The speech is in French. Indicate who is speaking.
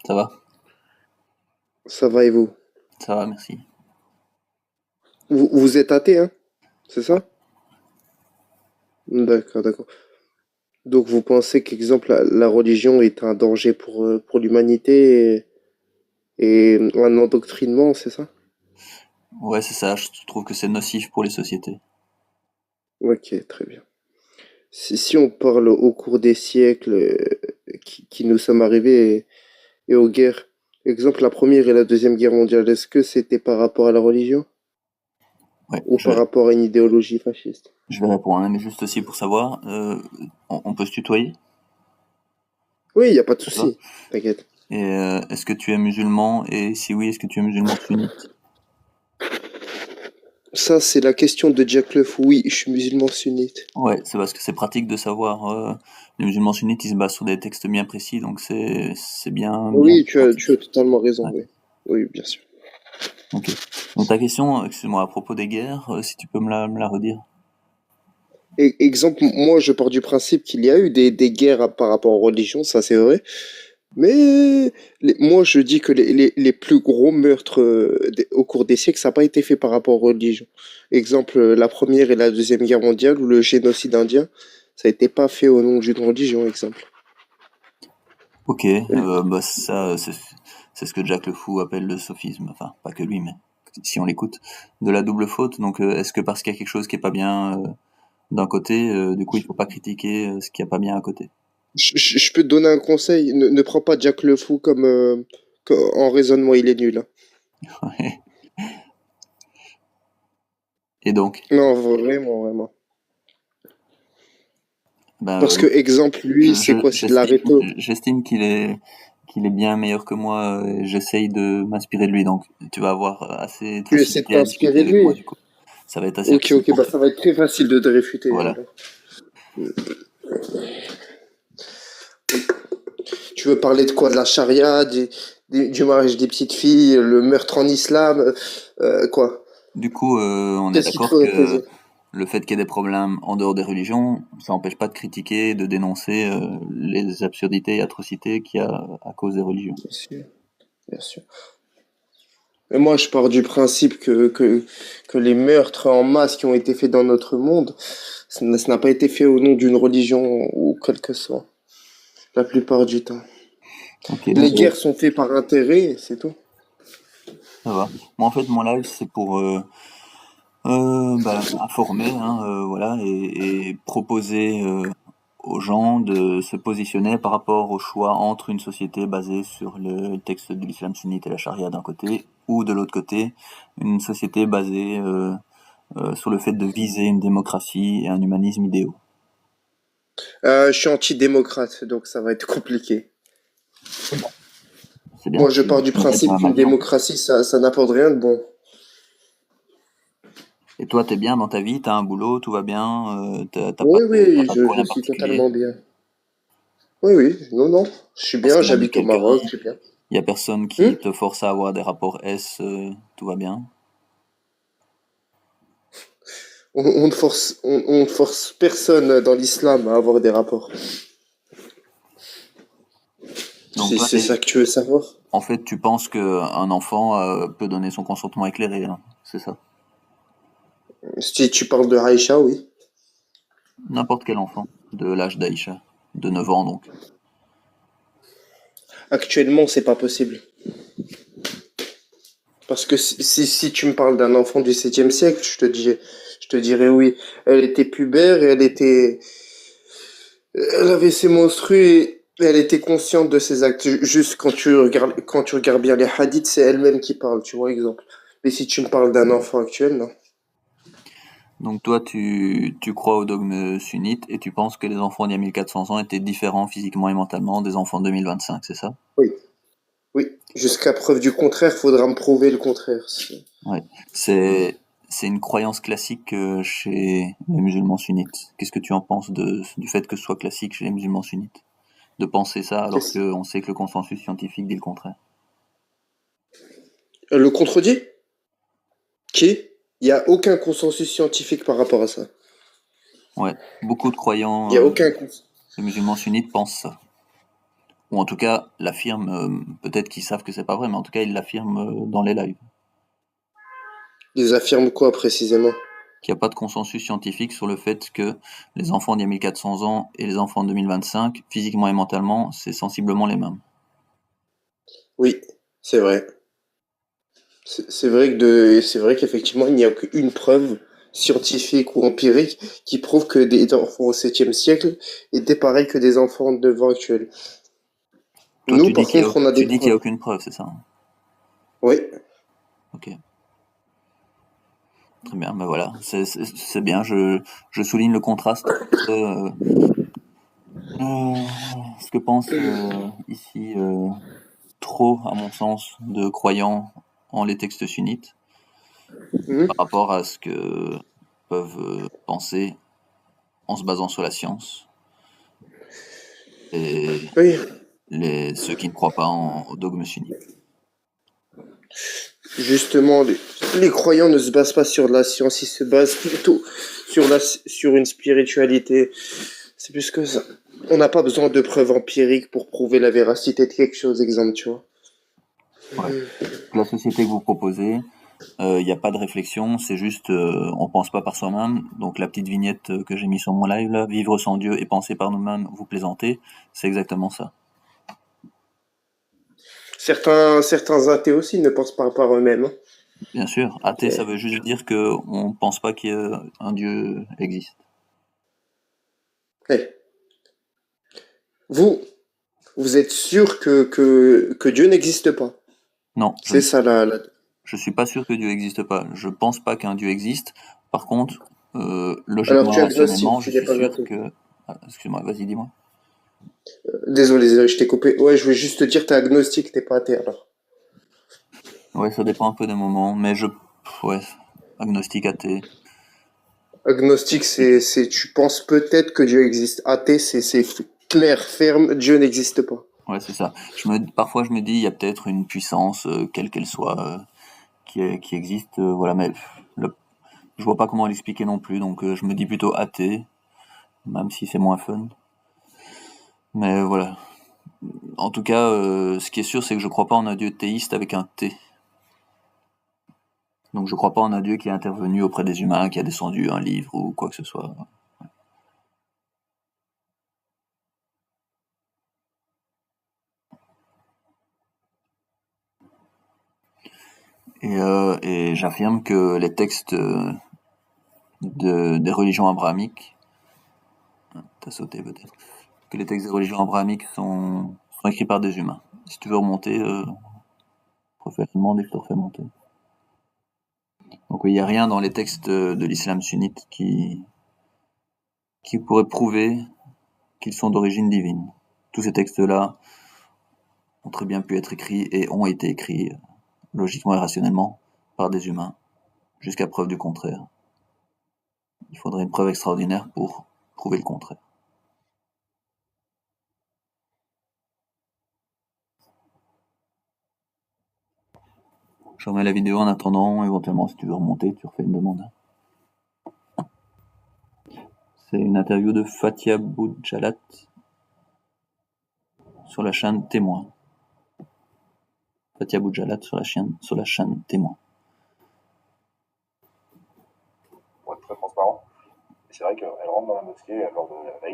Speaker 1: Ça va?
Speaker 2: Ça va et vous?
Speaker 1: Ça va, merci.
Speaker 2: Vous êtes athée, hein? C'est
Speaker 1: Ouais.
Speaker 2: ça? D'accord, d'accord. Donc vous pensez qu'exemple la religion est un danger pour l'humanité et un endoctrinement, c'est ça?
Speaker 1: Ouais, c'est ça, je trouve que c'est nocif pour les sociétés.
Speaker 2: Ok, très bien. Si on parle au cours des siècles qui nous sommes arrivés et aux guerres, exemple la première et la deuxième guerre mondiale, est-ce que c'était par rapport à la religion
Speaker 1: Ouais,
Speaker 2: ou par rapport à une idéologie fasciste?
Speaker 1: je vais répondre, hein, mais juste aussi pour savoir, on peut se tutoyer,
Speaker 2: Oui, il n'y a pas de
Speaker 1: ça te va?
Speaker 2: souci, t'inquiète.
Speaker 1: Et est-ce que tu es musulman? Et si oui, est-ce que tu es musulman sunnite?
Speaker 2: Ça, c'est la question de Jack Leuf. Oui, je suis musulman sunnite.
Speaker 1: Ouais, c'est parce que c'est pratique de savoir. Les musulmans sunnites, ils se basent sur des textes bien précis, donc c'est bien
Speaker 2: Oui,
Speaker 1: plus
Speaker 2: tu as
Speaker 1: pratique.
Speaker 2: totalement raison,
Speaker 1: Ouais,
Speaker 2: oui. Oui, bien sûr.
Speaker 1: ok. Donc ta question, excuse-moi, à propos des guerres, si tu peux me la redire.
Speaker 2: Exemple, moi, je pars du principe qu'il y a eu des guerres par rapport aux religions, ça c'est vrai. Mais moi, je dis que les plus gros meurtres au cours des siècles, ça n'a pas été fait par rapport aux religions. Exemple, la première et la deuxième guerre mondiale ou le génocide indien, ça n'a été pas fait au nom d'une religion, exemple.
Speaker 1: Ok, bah ça, c'est ce que Jack le Fou appelle le sophisme, enfin, pas que lui, mais si on l'écoute, de la double faute. Donc, est-ce que parce qu'il y a quelque chose qui est pas bien d'un côté, du coup, il faut pas critiquer ce qui est pas bien à côté?
Speaker 2: Je peux te donner un conseil, ne prends pas Jack le Fou en raisonnement, il est nul, hein.
Speaker 1: Ouais. Et donc,
Speaker 2: Non, vraiment, vraiment.
Speaker 1: ben,
Speaker 2: Parce que, exemple, lui, c'est quoi? C'est de la rhéto.
Speaker 1: j'estime qu'il est bien meilleur que moi. J'essaye de m'inspirer de lui, donc tu vas avoir assez de
Speaker 2: Tu essaies de
Speaker 1: facilité à discuter
Speaker 2: t'inspirer de
Speaker 1: avec moi,
Speaker 2: lui.
Speaker 1: du coup. Ça va être assez
Speaker 2: Ok,
Speaker 1: facile
Speaker 2: ok,
Speaker 1: pour
Speaker 2: bah
Speaker 1: toi.
Speaker 2: ça va être très facile de te réfuter,
Speaker 1: Voilà.
Speaker 2: alors. Tu veux parler de quoi? De la charia, du mariage des petites filles, le meurtre en islam, quoi?
Speaker 1: Du coup, on est
Speaker 2: Qu'est-ce qui te
Speaker 1: d'accord
Speaker 2: ferait
Speaker 1: que
Speaker 2: plaisir?
Speaker 1: le fait qu'il y ait des problèmes en dehors des religions, ça n'empêche pas de critiquer, de dénoncer les absurdités et atrocités qu'il y a à cause des religions.
Speaker 2: Bien sûr, bien sûr. Et moi, je pars du principe que les meurtres en masse qui ont été faits dans notre monde, ça n'a pas été fait au nom d'une religion ou quelle que soit, la plupart du temps.
Speaker 1: Ok,
Speaker 2: Les guerres sont faites par intérêt, c'est tout.
Speaker 1: ça va. Moi, en fait, mon live, c'est pour bah, informer, hein, voilà, et proposer aux gens de se positionner par rapport au choix entre une société basée sur le texte de l'islam sunnite et la charia d'un côté, ou de l'autre côté, une société basée sur le fait de viser une démocratie et un humanisme idéaux.
Speaker 2: Je suis anti-démocrate, donc ça va être compliqué.
Speaker 1: C'est bien,
Speaker 2: Moi, je pars du
Speaker 1: tu mets ton
Speaker 2: principe
Speaker 1: même
Speaker 2: qu'une
Speaker 1: avis en plus.
Speaker 2: démocratie, ça n'apporte rien de bon.
Speaker 1: Et toi, t'es bien dans ta vie, t'as un boulot, tout va bien,
Speaker 2: Oui,
Speaker 1: t'as
Speaker 2: oui,
Speaker 1: pas de
Speaker 2: je
Speaker 1: problème
Speaker 2: suis
Speaker 1: particulier.
Speaker 2: totalement bien. Oui, oui, non, non, je suis
Speaker 1: Est-ce
Speaker 2: bien,
Speaker 1: qu'il y a même
Speaker 2: j'habite au
Speaker 1: quelqu'un,
Speaker 2: Maroc, je suis bien.
Speaker 1: il y a personne qui
Speaker 2: Hmm.
Speaker 1: te force à avoir des rapports S, tout va bien.
Speaker 2: On ne force personne dans l'islam à avoir des rapports.
Speaker 1: Donc toi,
Speaker 2: C'est ça que tu veux savoir?
Speaker 1: en fait, tu penses que un enfant peut donner son consentement éclairé, hein, c'est ça?
Speaker 2: Si tu parles de Aïcha, oui.
Speaker 1: N'importe quel enfant, de l'âge d'Aïcha, de 9 ans donc.
Speaker 2: Actuellement, c'est pas possible. Parce que si tu me parles d'un enfant du 7e siècle, je te dirais oui. Elle était pubère et elle avait ses menstrues et elle était consciente de ses actes. Juste quand tu regardes bien les hadiths, c'est elle-même qui parle, tu vois, exemple. Mais si tu me parles d'un enfant actuel, non.
Speaker 1: Donc toi, tu crois au dogme sunnite et tu penses que les enfants d'il y a 1400 ans étaient différents physiquement et mentalement des enfants de 2025, c'est ça?
Speaker 2: Oui, oui. Jusqu'à preuve du contraire, faudra me prouver le contraire.
Speaker 1: Ouais. C'est une croyance classique chez les musulmans sunnites. Qu'est-ce que tu en penses du fait que ce soit classique chez les musulmans sunnites? De penser ça alors
Speaker 2: Qu'est-ce-
Speaker 1: qu'on sait que le consensus scientifique dit le contraire.
Speaker 2: Le contredit? Qui? Il n'y a aucun consensus scientifique par rapport à ça.
Speaker 1: Ouais. Beaucoup de
Speaker 2: Il n'y
Speaker 1: croyants
Speaker 2: a aucun consensus.
Speaker 1: les musulmans sunnites pensent ça. Ou en tout cas, l'affirment, peut-être qu'ils savent que c'est pas vrai, mais en tout cas, ils l'affirment dans les lives.
Speaker 2: Ils affirment quoi précisément?
Speaker 1: Qu'il n'y a pas de consensus scientifique sur le fait que les enfants d'il y a 1400 ans et les enfants de 2025, physiquement et mentalement, c'est sensiblement les mêmes.
Speaker 2: Oui, c'est vrai. C'est vrai c'est vrai qu'effectivement, il n'y a aucune preuve scientifique ou empirique qui prouve que des enfants au 7e siècle étaient pareils que des enfants de 9 ans actuels.
Speaker 1: Toi,
Speaker 2: Nous, par contre, on a des
Speaker 1: tu dis qu'il n'y a
Speaker 2: preuves.
Speaker 1: aucune preuve, c'est ça?
Speaker 2: Oui,
Speaker 1: Ok, très bien, ben voilà, c'est bien, je souligne le contraste entre ce que pensent ici trop, à mon sens, de croyants en les textes sunnites par
Speaker 2: mhm,
Speaker 1: rapport à ce que peuvent penser en se basant sur la science et
Speaker 2: oui.
Speaker 1: ceux qui ne croient pas au dogme sunnite.
Speaker 2: Justement, les croyants ne se basent pas sur la science, ils se basent plutôt sur une spiritualité. C'est plus que ça. On n'a pas besoin de preuves empiriques pour prouver la véracité de quelque chose, exemple, tu vois.
Speaker 1: Ouais. La société que vous proposez, il n'y a pas de réflexion, c'est juste on pense pas par soi-même. Donc la petite vignette que j'ai mis sur mon live là, vivre sans Dieu et penser par nous-mêmes, vous plaisantez, c'est exactement ça.
Speaker 2: Certains athées aussi ne pensent pas par eux-mêmes, hein.
Speaker 1: Bien sûr, athée, ça
Speaker 2: C'est-
Speaker 1: veut juste dire que on pense pas qu'un Dieu existe.
Speaker 2: Hey, vous, vous êtes sûr que Dieu n'existe pas.
Speaker 1: Non,
Speaker 2: C'est ça
Speaker 1: je suis pas sûr que Dieu existe pas. Je pense pas qu'un Dieu existe. Par contre,
Speaker 2: Alors
Speaker 1: logiquement
Speaker 2: tu
Speaker 1: et
Speaker 2: es agnostique,
Speaker 1: rationnellement, je
Speaker 2: tu n'es
Speaker 1: suis
Speaker 2: pas
Speaker 1: sûr
Speaker 2: athée.
Speaker 1: que. Ah, excuse-moi, vas-y, dis-moi.
Speaker 2: Désolé, je t'ai coupé. Ouais, je voulais juste te dire, t'es agnostique, t'es pas athée alors.
Speaker 1: Ouais, ça dépend un peu des moments, mais ouais, agnostique, athée.
Speaker 2: Agnostique, tu penses peut-être que Dieu existe. Athée, clair, ferme, Dieu n'existe pas.
Speaker 1: Ouais, c'est ça. Parfois, je me dis, il y a peut-être une puissance, quelle qu'elle soit, qui existe, voilà, mais je vois pas comment l'expliquer non plus, donc je me dis plutôt athée, même si c'est moins fun. Mais voilà. En tout cas, ce qui est sûr, c'est que je crois pas en un dieu théiste avec un T. Donc je crois pas en un dieu qui est intervenu auprès des humains, qui a descendu un livre ou quoi que ce soit. Et j'affirme que les textes des religions abrahamiques, t'as sauté peut-être, que les textes des religions abrahamiques sont écrits par des humains. Si tu veux remonter, professionnellement, dès que je te refais monter. Donc oui, il n'y a rien dans les textes de l'islam sunnite qui pourrait prouver qu'ils sont d'origine divine. Tous ces textes-là ont très bien pu être écrits et ont été écrits logiquement et rationnellement par des humains, jusqu'à preuve du contraire. Il faudrait une preuve extraordinaire pour prouver le contraire. Je remets la vidéo en attendant, éventuellement si tu veux remonter, tu refais une demande. C'est une interview de Fatia Boudjalat sur la chaîne Témoin. Fatia Boudjalat sur la chaîne Témoin.
Speaker 3: Pour être très transparent. Et c'est vrai qu'elle rentre dans la mosquée lors de la veille.